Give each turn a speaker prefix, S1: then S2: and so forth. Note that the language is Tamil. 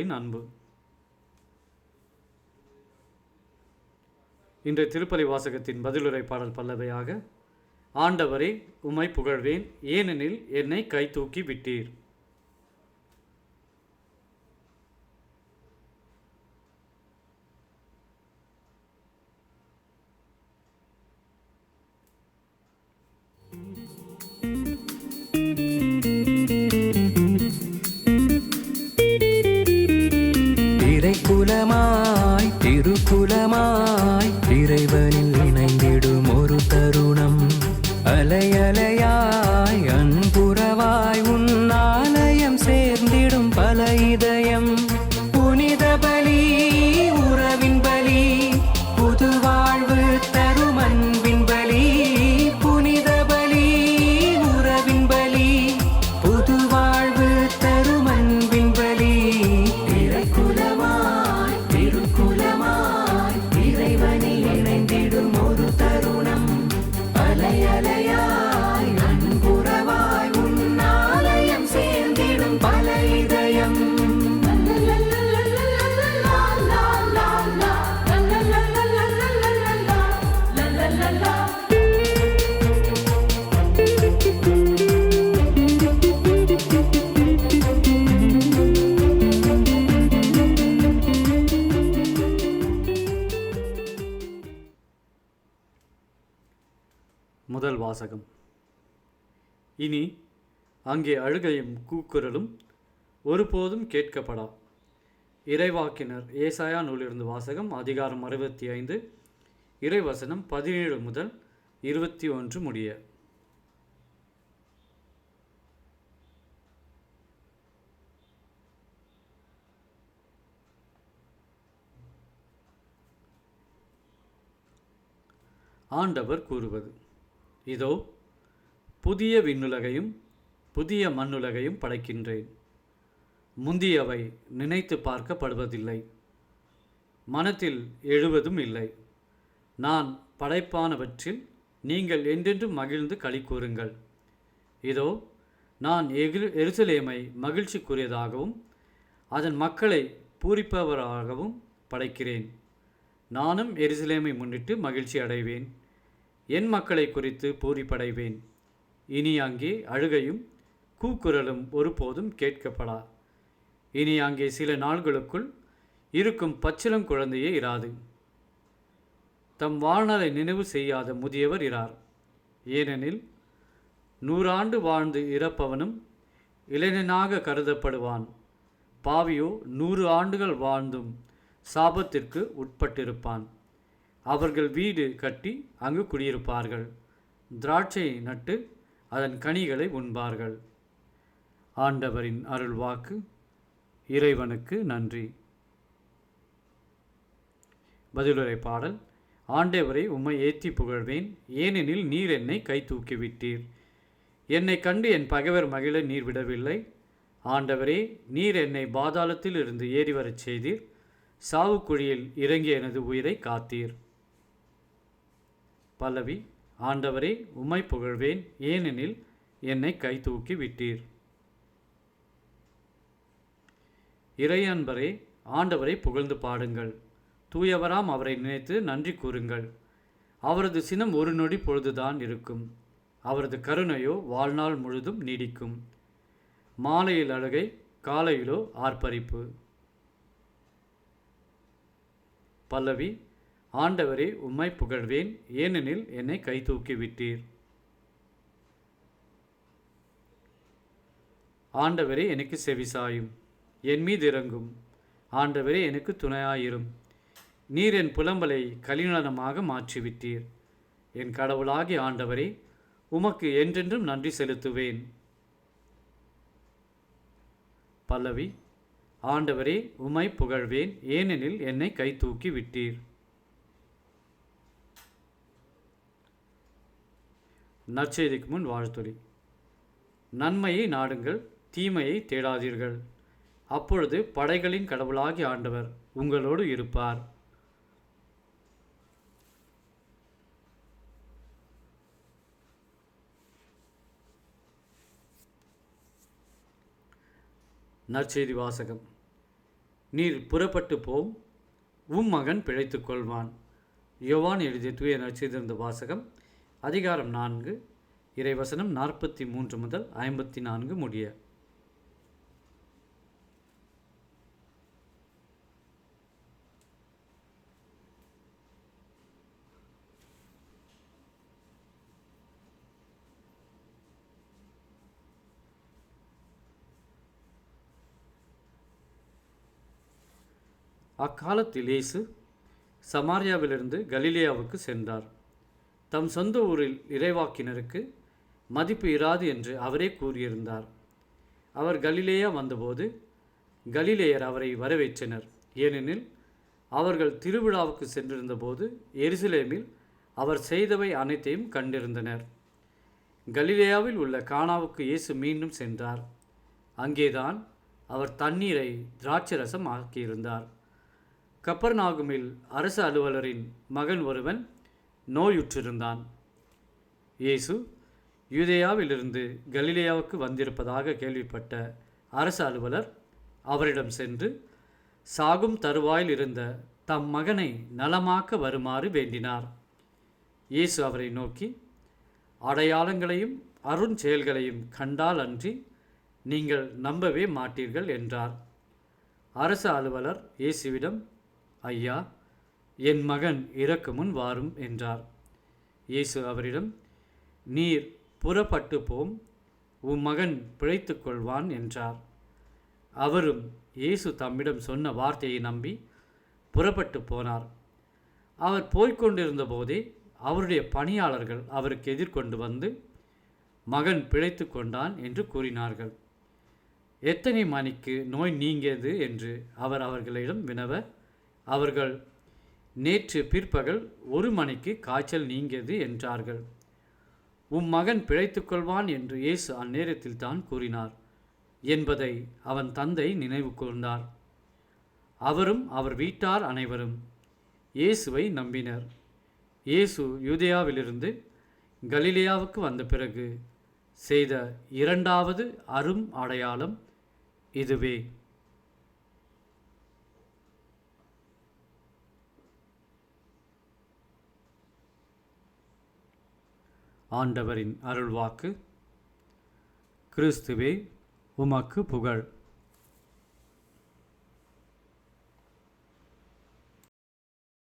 S1: கடவுளின் அன்பு. இன்றைய திருப்பலி வாசகத்தின் பதிலுரை பாடல் பல்லவியாக, ஆண்டவரே உம்மை புகழ்வேன், ஏனெனில் என்னை கை தூக்கி விட்டீர்.
S2: குலமாய் திருக்குலமாய் இறைவனில் இணைந்திடும் ஒரு தருணம், அலையலையாய் அன்புறவாய் உன் ஆலயம் சேர்ந்திடும் பல இதயம். புனித பலி உறவின் பலி, புது வாழ்வு தரும் அன்பின் பலி. புனித பலி உறவின் பலி, புது வாழ்வு தரும் அன்பின் பலி.
S1: முதல் வாசகம். இனி அங்கே அழுகையும் கூக்குரலும் ஒருபோதும் கேட்கப்படா. இறைவாக்கினர் ஏசாயா நூலிருந்து வாசகம். அதிகாரம் 65, இறைவசனம் 17 முதல் 21 முடிய. ஆண்டவர் கூறுவது: இதோ புதிய விண்ணுலகையும் புதிய மண்ணுலகையும் படைக்கின்றேன். முந்தியவை நினைத்து பார்க்கப்படுவதில்லை, மனத்தில் எழுவதும் இல்லை. நான் படைப்பானவற்றில் நீங்கள் என்றென்றும் மகிழ்ந்து களி கூறுங்கள். இதோ நான் எருசலேமை மகிழ்ச்சிக்குரியதாகவும் அதன் மக்களை பூரிப்பவராகவும் படைக்கிறேன். நானும் எருசலேமை முன்னிட்டு மகிழ்ச்சி அடைவேன், என் மக்களை குறித்து பூரிப்படைவேன். இனி அங்கே அழுகையும் கூக்குரலும் ஒருபோதும் கேட்கப்படா. இனி அங்கே சில நாள்களுக்குள் இருக்கும் பச்சிளம் குழந்தையே இராது. தம் வாழ்நாளை நினைவு செய்யாத முதியவர் இரார். ஏனெனில் 100 ஆண்டு வாழ்ந்து இறப்பவனும் இளைஞனாக கருதப்படுவான். பாவியோ 100 ஆண்டுகள் வாழ்ந்தும் சாபத்திற்கு உட்பட்டிருப்பான். அவர்கள் வீடு கட்டி அங்கு குடியிருப்பார்கள், திராட்சையை நட்டு அதன் கனிகளை உண்பார்கள். ஆண்டவரின் அருள்வாக்கு. இறைவனுக்கு நன்றி. பதிலுரை பாடல். ஆண்டவரை உம்மை ஏற்றி புகழ்வேன், ஏனெனில் நீர் என்னை கை தூக்கிவிட்டீர். என்னை கண்டு என் பகைவர் மகிழ நீர் விடவில்லை. ஆண்டவரே, நீர் என்னை பாதாளத்தில் இருந்து ஏறி வரச் செய்தீர். சாவுக்குழியில் இறங்கிய எனது உயிரை காத்தீர். பல்லவி. ஆண்டவரே உம்மை புகழ்வேன், ஏனெனில் என்னை கை தூக்கி விட்டீர். இறையன்பரே, ஆண்டவரை புகழ்ந்து பாடுங்கள். தூயவராம் அவரை நினைத்து நன்றி கூறுங்கள். அவரது சினம் ஒரு நொடி பொழுதுதான் இருக்கும், அவரது கருணையோ வாழ்நாள் முழுதும் நீடிக்கும். மாலையில் அழுகை, காலையிலோ ஆர்ப்பரிப்பு. பல்லவி. ஆண்டவரே உம்மை புகழ்வேன், ஏனெனில் என்னை கை தூக்கி விட்டீர். ஆண்டவரே எனக்கு செவிசாயும், என் மீது இறங்கும். ஆண்டவரே எனக்கு துணையாயிரும். நீர் என் புலம்பலை கலிநலமாக மாற்றிவிட்டீர். என் கடவுளாகிய ஆண்டவரே, உமக்கு என்றென்றும் நன்றி செலுத்துவேன். பல்லவி. ஆண்டவரே உம்மை புகழ்வேன், ஏனெனில் என்னை கை தூக்கி விட்டீர். நற்செய்திக்கு முன் வாழ்த்துளி. நன்மையை நாடுங்கள், தீமையை தேடாதீர்கள். அப்பொழுது படைகளின் கடவுளாகிய ஆண்டவர் உங்களோடு இருப்பார். நற்செய்தி வாசகம். நீர் புறப்பட்டு போம், உம் மகன் பிழைத்துக் கொள்வான். யோவான் எழுதிய தூய நற்செய்தியிலிருந்து வாசகம், அதிகாரம் 4, இறைவசனம் 43 முதல் 54 முடிய. அக்காலத்தில் இயேசு சமாரியாவிலிருந்து கலிலேயாவுக்கு சென்றார். தம் சொந்த ஊரில் இறைவாக்கினருக்கு மதிப்பு இராது என்று அவரே கூறியிருந்தார். அவர் கலிலேயா வந்தபோது கலிலேயர் அவரை வரவேற்றனர். ஏனெனில் அவர்கள் திருவிழாவுக்கு சென்றிருந்தபோது எருசலேமில் அவர் செய்தவை அனைத்தையும் கண்டிருந்தனர். கலிலேயாவில் உள்ள கானாவுக்கு இயேசு மீண்டும் சென்றார். அங்கேதான் அவர் தண்ணீரை திராட்சரசம் ஆக்கியிருந்தார். கப்பர்நாகுமில் அரசு அலுவலரின் மகன் ஒருவன் நோயுற்றிருந்தான். இயேசு யூதேயாவிலிருந்து கலிலேயாவுக்கு வந்திருப்பதாக கேள்விப்பட்ட அரசு அலுவலர் அவரிடம் சென்று சாகும் தருவாயில் இருந்த தம் மகனை நலமாக்க வருமாறு வேண்டினார். இயேசு அவரை நோக்கி, அடையாளங்களையும் அருஞ்செயல்களையும் கண்டால் அன்றி நீங்கள் நம்பவே மாட்டீர்கள் என்றார். அரசு அலுவலர் இயேசுவிடம், ஐயா, என் மகன் இறக்கு முன் வாரும் என்றார். இயேசு அவரிடம், நீர் புறப்பட்டு போம், உம் மகன் பிழைத்து கொள்வான் என்றார். அவரும் இயேசு தம்மிடம் சொன்ன வார்த்தையை நம்பி புறப்பட்டு போனார். அவர் போய்கொண்டிருந்த போதே அவருடைய பணியாளர்கள் அவருக்கு எதிர்கொண்டு வந்து, மகன் பிழைத்து கொண்டான் என்று கூறினார்கள். எத்தனை மணிக்கு நோய் நீங்கியது என்று அவர் அவர்களிடம் வினவ, அவர்கள், நேற்று பிற்பகல் 1 மணிக்கு காய்ச்சல் நீங்கியது என்றார்கள். உம் மகன் பிழைத்து கொள்வான் என்று இயேசு அந்நேரத்தில் தான் கூறினார் என்பதை அவன் தந்தை நினைவு கூர்ந்தார். அவரும் அவர் வீட்டார் அனைவரும் இயேசுவை நம்பினர். இயேசு யூதேயாவிலிருந்து கலிலேயாவுக்கு வந்த பிறகு செய்த 2வது அரும் அடையாளம் இதுவே. ஆண்டவரின் அருள்வாக்கு. கிறிஸ்துவே, உமக்கு புகழ்.